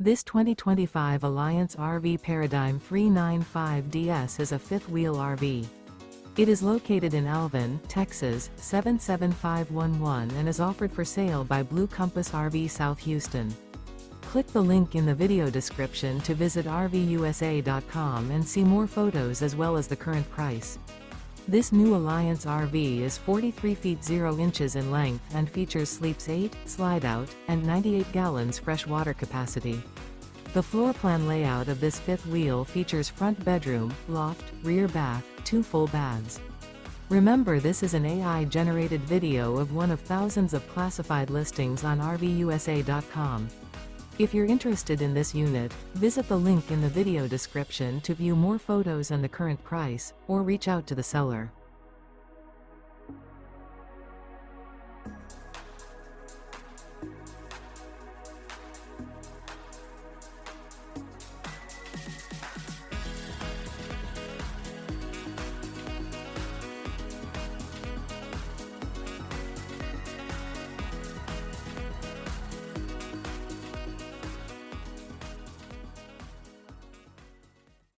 This 2025 Alliance RV Paradigm 395DS is a fifth-wheel RV. It is located in Alvin, Texas, 77511 and is offered for sale by Blue Compass RV South Houston. Click the link in the video description to visit RVUSA.com and see more photos as well as the current price. This new Alliance RV is 43 feet 0 inches in length and features sleeps 8, slide-out, and 98 gallons fresh water capacity. The floor plan layout of this fifth wheel features front bedroom, loft, rear bath, 2 full baths. Remember, this is an AI-generated video of one of thousands of classified listings on RVUSA.com. If you're interested in this unit, visit the link in the video description to view more photos and the current price, or reach out to the seller.